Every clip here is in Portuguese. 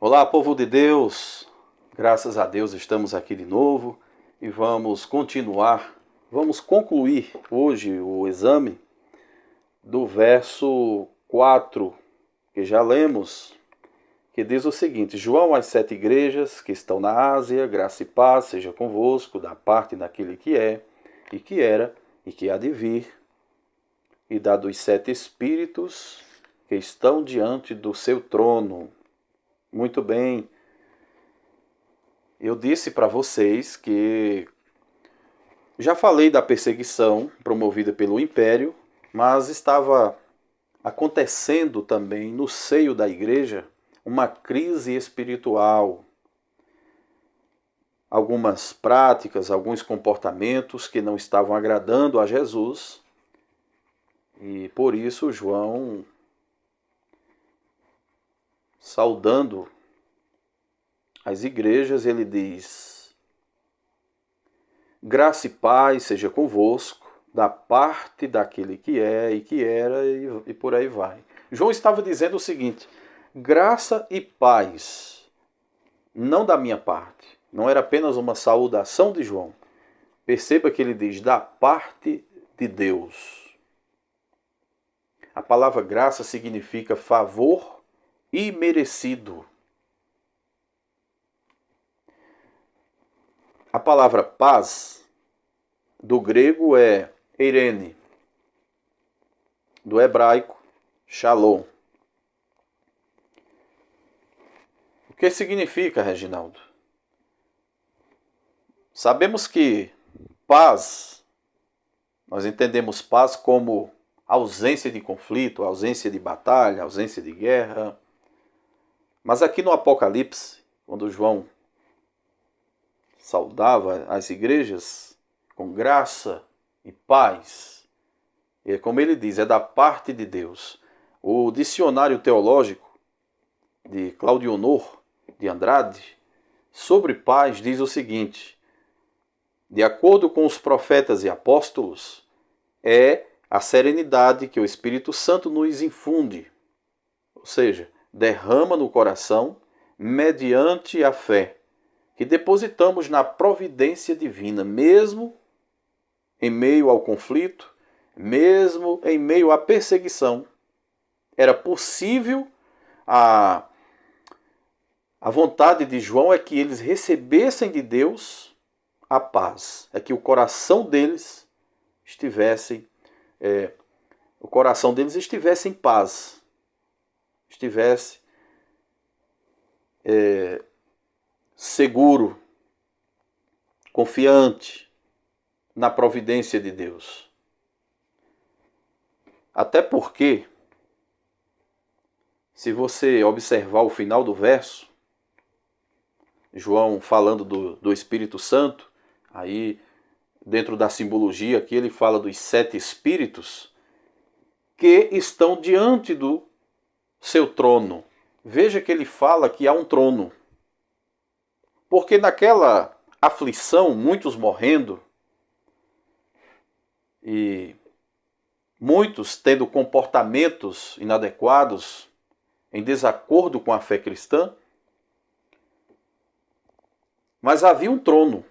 Olá, povo de Deus! Graças a Deus estamos aqui de novo e vamos concluir hoje o exame do verso 4, que já lemos, que diz o seguinte: João às 7 igrejas que estão na Ásia, graça e paz seja convosco, da parte daquele que é, e que era, e que há de vir, e da dos 7 espíritos que estão diante do seu trono. Muito bem. Eu disse para vocês que já falei da perseguição promovida pelo Império, mas estava acontecendo também no seio da igreja uma crise espiritual. Algumas práticas, alguns comportamentos que não estavam agradando a Jesus. E por isso João, saudando as igrejas, ele diz: graça e paz seja convosco, da parte daquele que é e que era, e por aí vai. João estava dizendo o seguinte: graça e paz, não da minha parte. Não era apenas uma saudação de João. Perceba que ele diz: da parte de Deus. A palavra graça significa favor imerecido. A palavra paz, do grego, é eirene, do hebraico, shalom. O que significa, Reginaldo? Sabemos que paz, nós entendemos paz como ausência de conflito, ausência de batalha, ausência de guerra. Mas aqui no Apocalipse, quando João saudava as igrejas com graça e paz, e como ele diz, é da parte de Deus. O dicionário teológico de Claudio Honor de Andrade sobre paz diz o seguinte: de acordo com os profetas e apóstolos, é a serenidade que o Espírito Santo nos infunde, ou seja, derrama no coração mediante a fé que depositamos na providência divina, mesmo em meio ao conflito, mesmo em meio à perseguição. Era possível, a vontade de João é que eles recebessem de Deus a paz, é que o coração deles estivesse em paz, estivesse seguro, confiante na providência de Deus. Até porque, se você observar o final do verso, João falando do Espírito Santo, aí dentro da simbologia aqui ele fala dos 7 espíritos que estão diante do seu trono. Veja que ele fala que há um trono. Porque naquela aflição, muitos morrendo, e muitos tendo comportamentos inadequados, em desacordo com a fé cristã, mas havia um trono.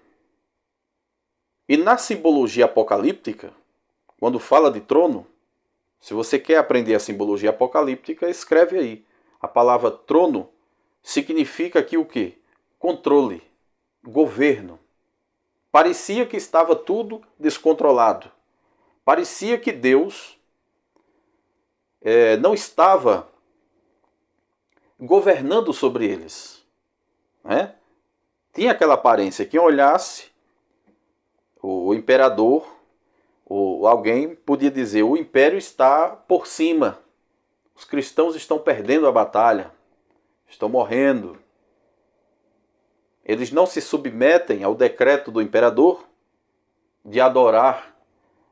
E na simbologia apocalíptica, quando fala de trono, se você quer aprender a simbologia apocalíptica, escreve aí. A palavra trono significa aqui o quê? Controle, governo. Parecia que estava tudo descontrolado. Parecia que Deus não estava governando sobre eles. Né? Tinha aquela aparência, quem olhasse o imperador, ou alguém podia dizer: o império está por cima. Os cristãos estão perdendo a batalha, estão morrendo. Eles não se submetem ao decreto do imperador de adorar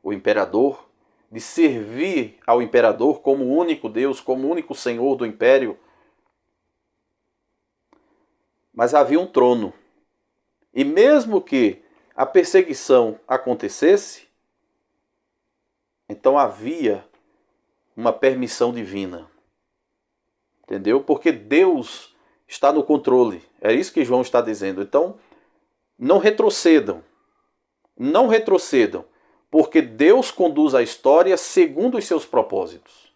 o imperador, de servir ao imperador como o único Deus, como o único Senhor do império. Mas havia um trono. E mesmo que a perseguição acontecesse, então havia uma permissão divina. Entendeu? Porque Deus está no controle. É isso que João está dizendo. Então, não retrocedam. Não retrocedam. Porque Deus conduz a história segundo os seus propósitos.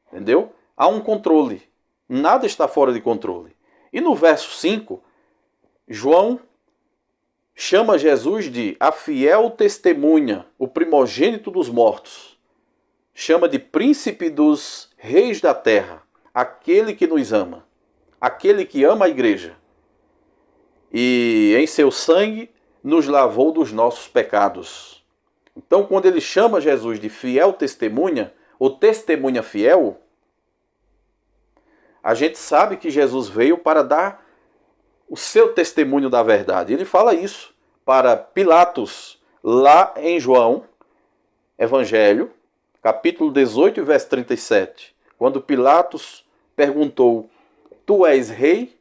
Entendeu? Há um controle. Nada está fora de controle. E no verso 5, João chama Jesus de a fiel testemunha, o primogênito dos mortos. Chama de príncipe dos reis da terra, aquele que nos ama, aquele que ama a igreja. E em seu sangue nos lavou dos nossos pecados. Então, quando ele chama Jesus de fiel testemunha, ou testemunha fiel, a gente sabe que Jesus veio para dar o seu testemunho da verdade. Ele fala isso para Pilatos, lá em João, Evangelho, capítulo 18, verso 37. Quando Pilatos perguntou, tu és rei?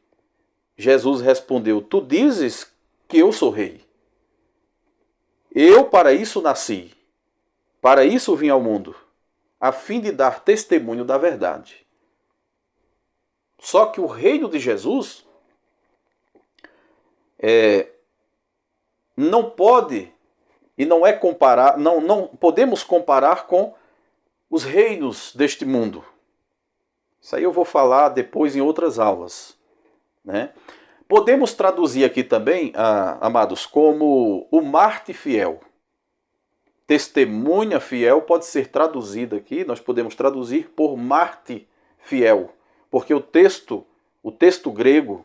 Jesus respondeu, tu dizes que eu sou rei. Eu para isso nasci, para isso vim ao mundo, a fim de dar testemunho da verdade. Só que o reino de Jesus não pode e não é comparar, não podemos comparar com os reinos deste mundo. Isso aí eu vou falar depois em outras aulas, né? Podemos traduzir aqui também, amados, como o Marte fiel. Testemunha fiel pode ser traduzida aqui, nós podemos traduzir por Marte fiel, porque o texto grego,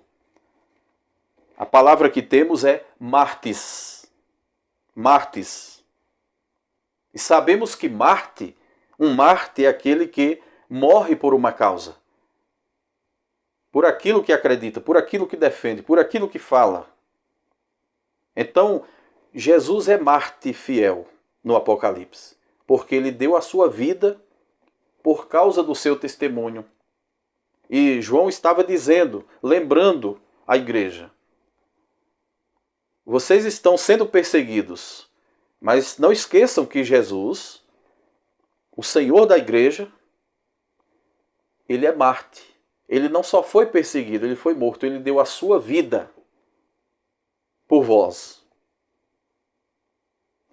a palavra que temos é Martes. Martes. E sabemos que um Marte é aquele que morre por uma causa. Por aquilo que acredita, por aquilo que defende, por aquilo que fala. Então, Jesus é Marte fiel no Apocalipse, porque ele deu a sua vida por causa do seu testemunho. E João estava dizendo, lembrando a igreja, vocês estão sendo perseguidos, mas não esqueçam que Jesus, o Senhor da igreja, ele é Marte. Ele não só foi perseguido, ele foi morto. Ele deu a sua vida por vós.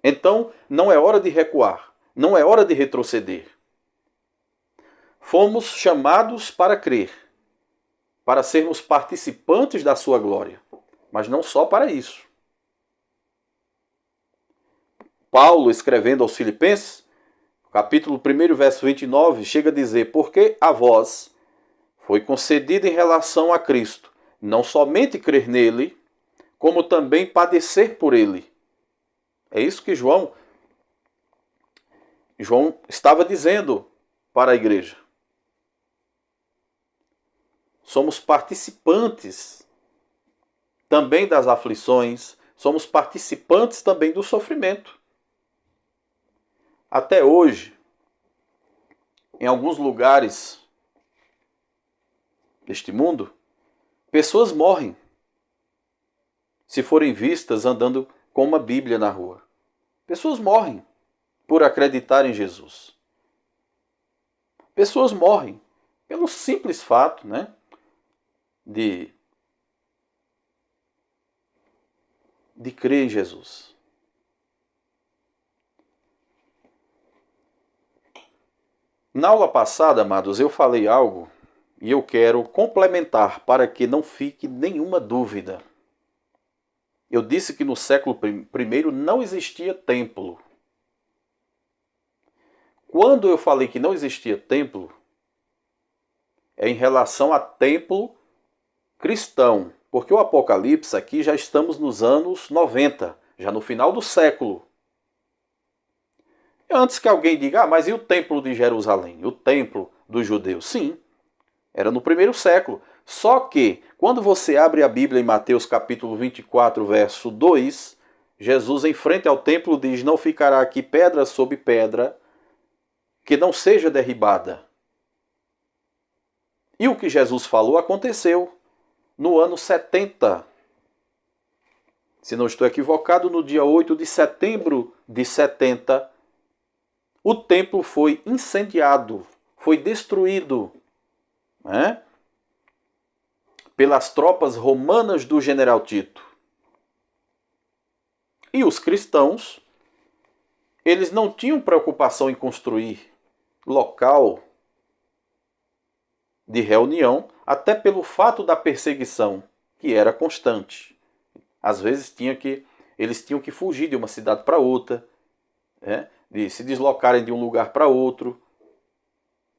Então, não é hora de recuar. Não é hora de retroceder. Fomos chamados para crer. Para sermos participantes da sua glória. Mas não só para isso. Paulo, escrevendo aos Filipenses, capítulo 1, verso 29, chega a dizer, porque a vós foi concedido em relação a Cristo, não somente crer nele, como também padecer por ele. É isso que João estava dizendo para a igreja. Somos participantes também das aflições, somos participantes também do sofrimento. Até hoje, em alguns lugares deste mundo, pessoas morrem se forem vistas andando com uma Bíblia na rua. Pessoas morrem por acreditar em Jesus. Pessoas morrem pelo simples fato, né, de crer em Jesus. Na aula passada, amados, eu falei algo e eu quero complementar para que não fique nenhuma dúvida. Eu disse que no século I não existia templo. Quando eu falei que não existia templo, é em relação a templo cristão. Porque o Apocalipse aqui já estamos nos anos 90, já no final do século. Antes que alguém diga, mas e o templo de Jerusalém? O templo dos judeus? Sim. Era no primeiro século. Só que, quando você abre a Bíblia em Mateus capítulo 24, verso 2, Jesus, em frente ao templo, diz, não ficará aqui pedra sobre pedra que não seja derribada. E o que Jesus falou aconteceu no ano 70. Se não estou equivocado, no dia 8 de setembro de 70, o templo foi incendiado, foi destruído, né? pelas tropas romanas do general Tito. E os cristãos, eles não tinham preocupação em construir local de reunião, até pelo fato da perseguição, que era constante. Às vezes eles tinham que fugir de uma cidade para outra, de se deslocarem de um lugar para outro.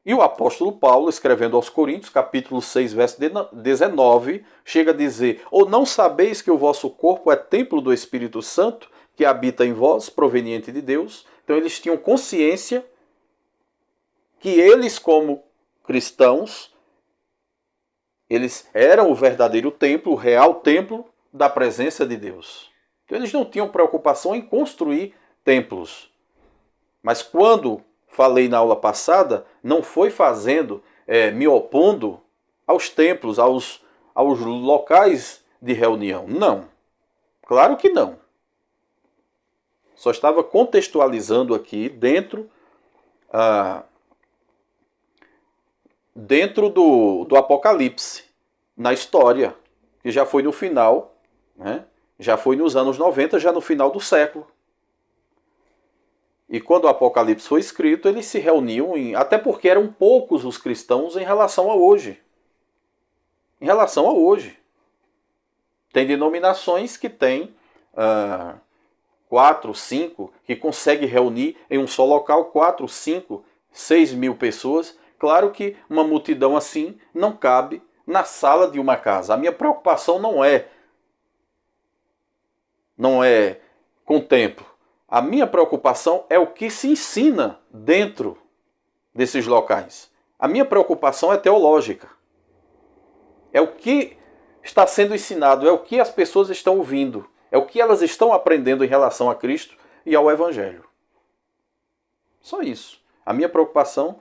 E o apóstolo Paulo, escrevendo aos Coríntios, capítulo 6, verso 19, chega a dizer: ou não sabeis que o vosso corpo é templo do Espírito Santo, que habita em vós, proveniente de Deus? Então eles tinham consciência que eles, como cristãos, eles eram o verdadeiro templo, o real templo da presença de Deus. Então eles não tinham preocupação em construir templos. Mas quando falei na aula passada, não foi me opondo aos templos, aos locais de reunião. Não. Claro que não. Só estava contextualizando aqui dentro do Apocalipse, na história, que já foi no final, já foi nos anos 90, já no final do século. E quando o Apocalipse foi escrito, eles se reuniam, até porque eram poucos os cristãos em relação a hoje. Em relação a hoje. Tem denominações que têm 4, 5, que conseguem reunir em um só local 4, 5, 6 mil pessoas. Claro que uma multidão assim não cabe na sala de uma casa. A minha preocupação não é com o templo. A minha preocupação é o que se ensina dentro desses locais. A minha preocupação é teológica. É o que está sendo ensinado, é o que as pessoas estão ouvindo, é o que elas estão aprendendo em relação a Cristo e ao Evangelho. Só isso. A minha preocupação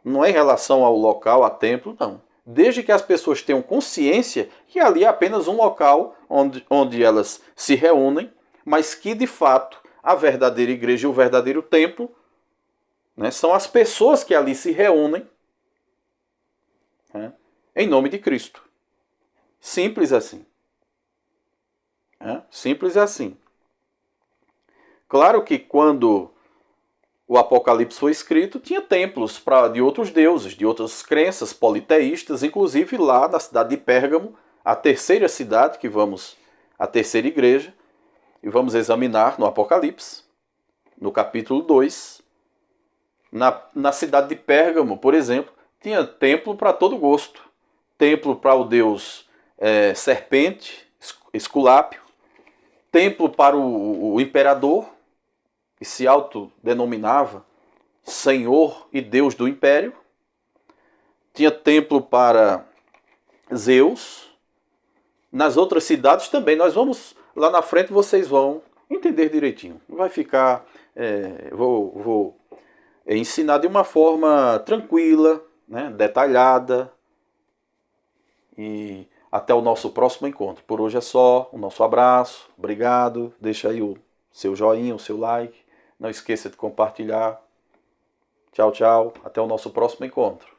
não é em relação ao local, a templo, não. Desde que as pessoas tenham consciência que ali é apenas um local onde elas se reúnem, mas que, de fato, a verdadeira igreja e o verdadeiro templo, são as pessoas que ali se reúnem em nome de Cristo. Simples assim. Simples assim. Claro que quando o Apocalipse foi escrito, tinha templos de outros deuses, de outras crenças politeístas, inclusive lá na cidade de Pérgamo, a terceira cidade a terceira igreja, e vamos examinar no Apocalipse, no capítulo 2. Na cidade de Pérgamo, por exemplo, tinha templo para todo gosto. Templo para o deus serpente, Esculápio. Templo para o imperador, que se autodenominava Senhor e Deus do Império. Tinha templo para Zeus. Nas outras cidades também. Lá na frente vocês vão entender direitinho. Vai ficar... vou ensinar de uma forma tranquila, detalhada. E até o nosso próximo encontro. Por hoje é só. O nosso abraço. Obrigado. Deixa aí o seu joinha, o seu like. Não esqueça de compartilhar. Tchau, tchau. Até o nosso próximo encontro.